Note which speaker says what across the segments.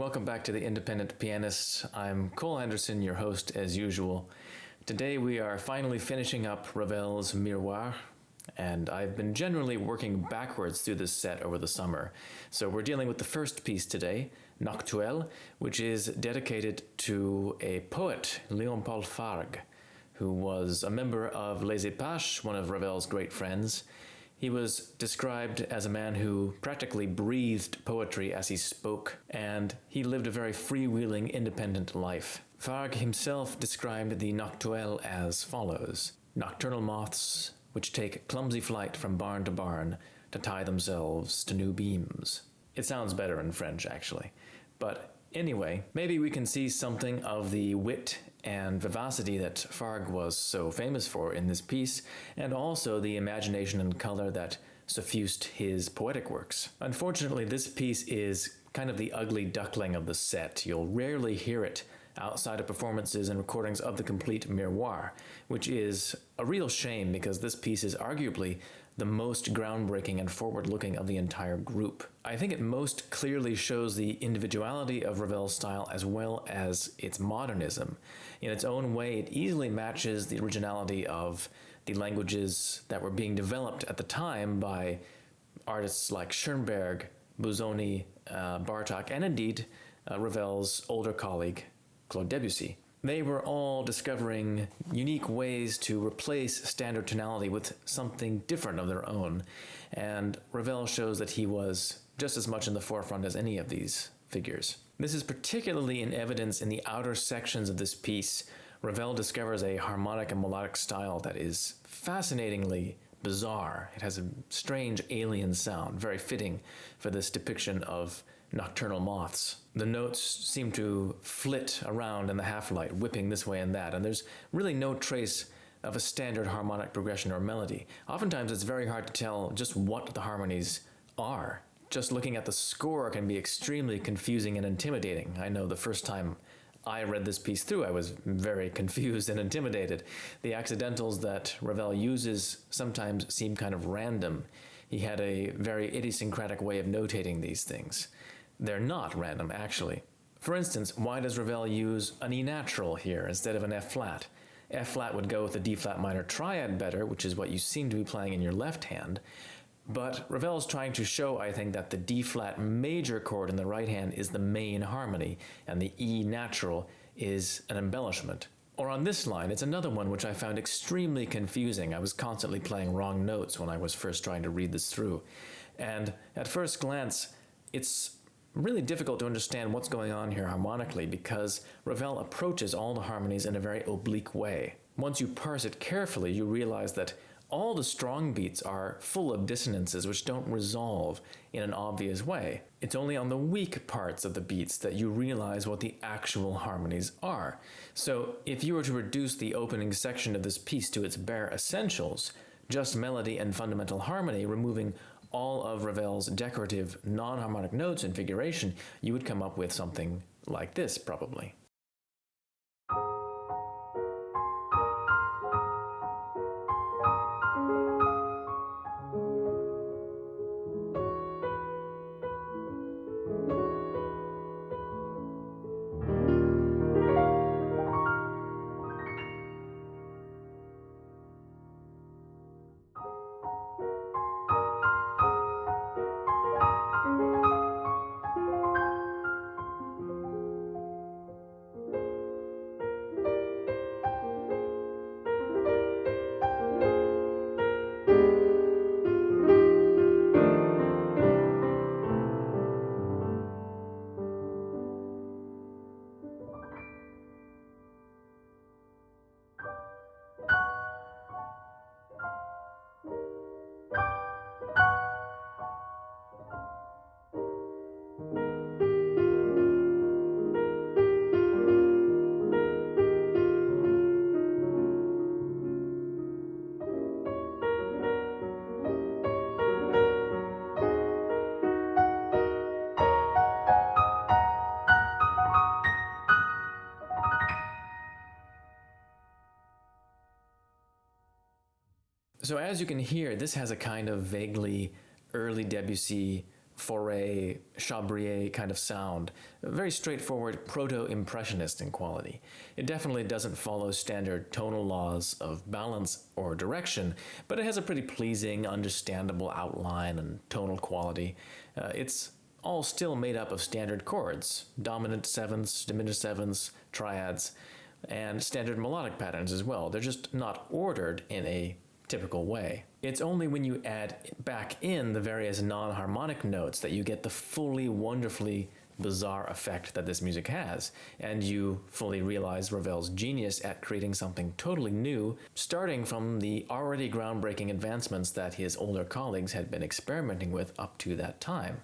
Speaker 1: welcome back to The Independent Pianist. I'm Cole Anderson, your host as usual. Today we are finally finishing up Ravel's Miroirs, and I've been generally working backwards through this set over the summer. So we're dealing with the first piece today, Noctuelles, which is dedicated to a poet, Léon-Paul Fargue, who was a member of Les Apaches, one of Ravel's great friends. He was described as a man who practically breathed poetry as he spoke, and he lived a very freewheeling, independent life. Fargue himself described the Noctuelles as follows: nocturnal moths which take clumsy flight from barn to barn to tie themselves to new beams. It sounds better in French, actually. But anyway, maybe we can see something of the wit and vivacity that Fargue was so famous for in this piece, and also the imagination and color that suffused his poetic works. Unfortunately, this piece is kind of the ugly duckling of the set. You'll rarely hear it outside of performances and recordings of the complete Miroirs, which is a real shame because this piece is arguably the most groundbreaking and forward-looking of the entire group. I think it most clearly shows the individuality of Ravel's style as well as its modernism. In its own way, it easily matches the originality of the languages that were being developed at the time by artists like Schoenberg, Busoni, Bartók, and indeed Ravel's older colleague, Claude Debussy. They were all discovering unique ways to replace standard tonality with something different of their own, and Ravel shows that he was just as much in the forefront as any of these figures. This is particularly in evidence in the outer sections of this piece. Ravel discovers a harmonic and melodic style that is fascinatingly bizarre. It has a strange alien sound, very fitting for this depiction of nocturnal moths. The notes seem to flit around in the half-light, whipping this way and that, and there's really no trace of a standard harmonic progression or melody. Oftentimes it's very hard to tell just what the harmonies are. Just looking at the score can be extremely confusing and intimidating. I know the first time I read this piece through, I was very confused and intimidated. The accidentals that Ravel uses sometimes seem kind of random. He had a very idiosyncratic way of notating these things. They're not random, actually. For instance, why does Ravel use an E natural here instead of an F flat? F flat would go with the D flat minor triad better, which is what you seem to be playing in your left hand. But Ravel is trying to show, I think, that the D flat major chord in the right hand is the main harmony, and the E natural is an embellishment. Or on this line, it's another one which I found extremely confusing. I was constantly playing wrong notes when I was first trying to read this through. And at first glance, it's really difficult to understand what's going on here harmonically because Ravel approaches all the harmonies in a very oblique way. Once you parse it carefully, you realize that all the strong beats are full of dissonances which don't resolve in an obvious way. It's only on the weak parts of the beats that you realize what the actual harmonies are. So if you were to reduce the opening section of this piece to its bare essentials, just melody and fundamental harmony, removing all of Ravel's decorative non-harmonic notes and figuration, you would come up with something like this, probably. So as you can hear, this has a kind of vaguely early Debussy Fauré, Chabrier kind of sound, very straightforward proto-impressionist in quality. It definitely doesn't follow standard tonal laws of balance or direction, but it has a pretty pleasing, understandable outline and tonal quality. It's all still made up of standard chords, dominant sevenths, diminished sevenths, triads, and standard melodic patterns as well. They're just not ordered in a typical way. It's only when you add back in the various non-harmonic notes that you get the fully wonderfully bizarre effect that this music has, and you fully realize Ravel's genius at creating something totally new, starting from the already groundbreaking advancements that his older colleagues had been experimenting with up to that time.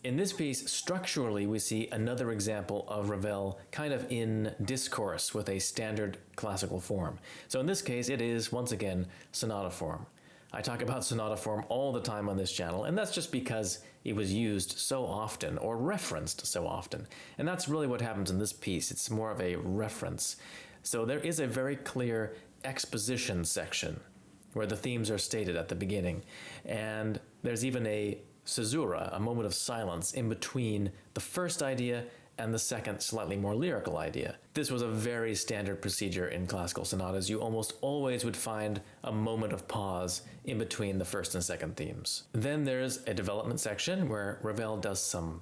Speaker 1: In this piece, structurally, we see another example of Ravel kind of in discourse with a standard classical form. So in this case, it is, once again, sonata form. I talk about sonata form all the time on this channel, and that's just because it was used so often, or referenced so often. And that's really what happens in this piece. It's more of a reference. So there is a very clear exposition section where the themes are stated at the beginning. And there's even a caesura, a moment of silence in between the first idea and the second, slightly more lyrical idea. This was a very standard procedure in classical sonatas. You almost always would find a moment of pause in between the first and second themes. Then there's a development section where Ravel does some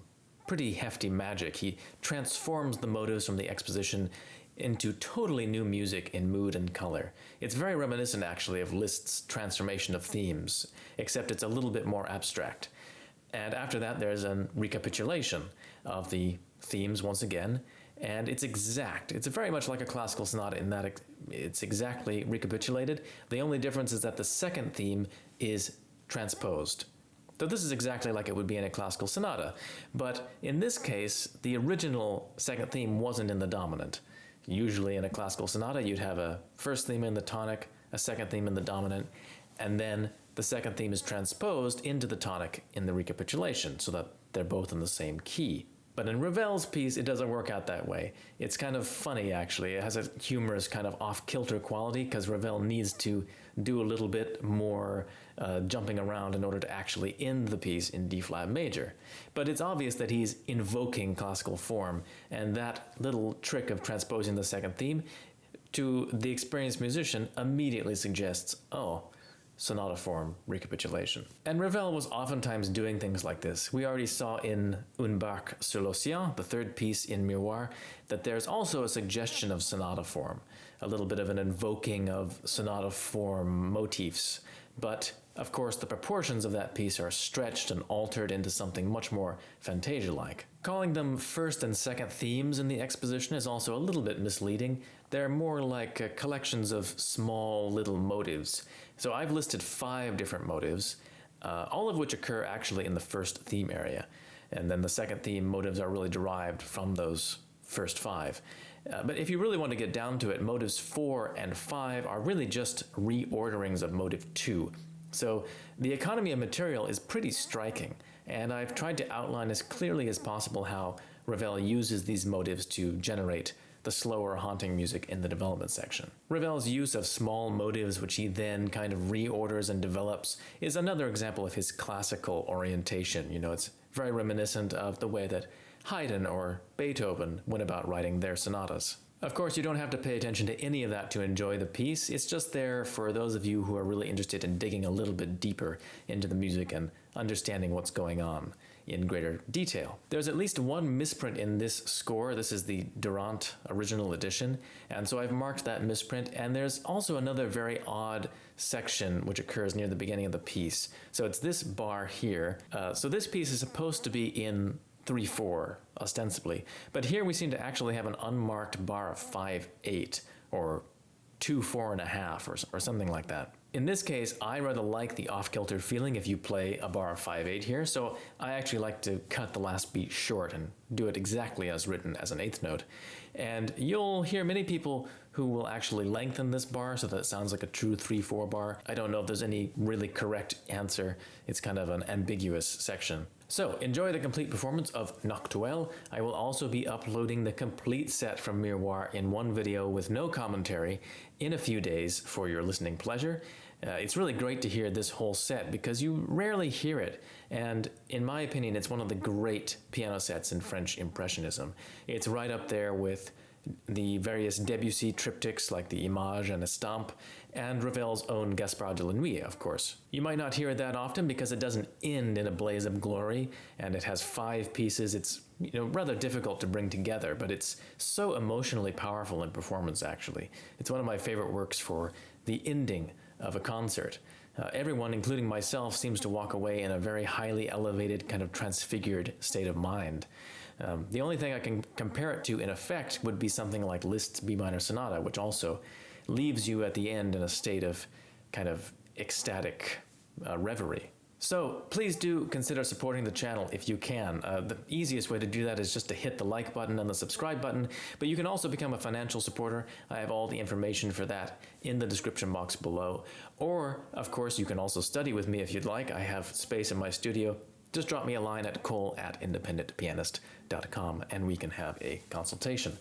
Speaker 1: pretty hefty magic. He transforms the motives from the exposition into totally new music in mood and color. It's very reminiscent, actually, of Liszt's transformation of themes, except it's a little bit more abstract. And after that, there's a recapitulation of the themes once again, and it's exact. It's very much like a classical sonata in that it's exactly recapitulated. The only difference is that the second theme is transposed. So this is exactly like it would be in a classical sonata, but in this case, the original second theme wasn't in the dominant. Usually in a classical sonata, you'd have a first theme in the tonic, a second theme in the dominant, and then the second theme is transposed into the tonic in the recapitulation so that they're both in the same key. But in Ravel's piece, it doesn't work out that way. It's kind of funny, actually. It has a humorous kind of off-kilter quality because Ravel needs to do a little bit more jumping around in order to actually end the piece in D-flat major. But it's obvious that he's invoking classical form, and that little trick of transposing the second theme to the experienced musician immediately suggests, oh, sonata form recapitulation. And Ravel was oftentimes doing things like this. We already saw in Une barque sur l'océan, the third piece in Miroirs, that there's also a suggestion of sonata form, a little bit of an invoking of sonata form motifs. But of course, the proportions of that piece are stretched and altered into something much more Fantasia-like. Calling them first and second themes in the exposition is also a little bit misleading. They're more like collections of small little motives. So I've listed 5 different motives, all of which occur actually in the first theme area. And then the second theme motives are really derived from those first 5. But if you really want to get down to it, motives 4 and 5 are really just reorderings of motive 2. So the economy of material is pretty striking, and I've tried to outline as clearly as possible how Ravel uses these motives to generate the slower, haunting music in the development section. Ravel's use of small motives, which he then kind of reorders and develops, is another example of his classical orientation. You know, it's very reminiscent of the way that Haydn or Beethoven went about writing their sonatas. Of course, you don't have to pay attention to any of that to enjoy the piece. It's just there for those of you who are really interested in digging a little bit deeper into the music and understanding what's going on in greater detail. There's at least one misprint in this score. This is the Durant original edition, and so I've marked that misprint, and there's also another very odd section which occurs near the beginning of the piece. So it's this bar here. So this piece is supposed to be in 3/4, ostensibly, but here we seem to actually have an unmarked bar of 5/8, or 2/4.5, or something like that. In this case, I rather like the off-kilter feeling if you play a bar of 5/8 here, so I actually like to cut the last beat short and do it exactly as written as an eighth note. And you'll hear many people who will actually lengthen this bar so that it sounds like a true 3/4 bar. I don't know if there's any really correct answer. It's kind of an ambiguous section. So enjoy the complete performance of Noctuelles. I will also be uploading the complete set from Miroirs in one video with no commentary in a few days for your listening pleasure. It's really great to hear this whole set because you rarely hear it, and in my opinion it's one of the great piano sets in French Impressionism. It's right up there with the various Debussy triptychs like the Image and Estampe, and Ravel's own Gaspard de la Nuit, of course. You might not hear it that often because it doesn't end in a blaze of glory, and it has 5 pieces. It's rather difficult to bring together, but it's so emotionally powerful in performance, actually. It's one of my favorite works for the ending of a concert. Everyone, including myself, seems to walk away in a very highly elevated, kind of transfigured state of mind. The only thing I can compare it to in effect would be something like Liszt's B minor sonata, which also leaves you at the end in a state of kind of ecstatic reverie. So please do consider supporting the channel if you can. The easiest way to do that is just to hit the like button and the subscribe button, but you can also become a financial supporter. I have all the information for that in the description box below. Or, of course, you can also study with me if you'd like. I have space in my studio. Just drop me a line at cole@independentpianist.com and we can have a consultation.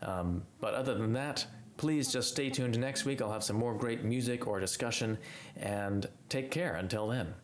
Speaker 1: But other than that, please just stay tuned next week. I'll have some more great music or discussion, and take care until then.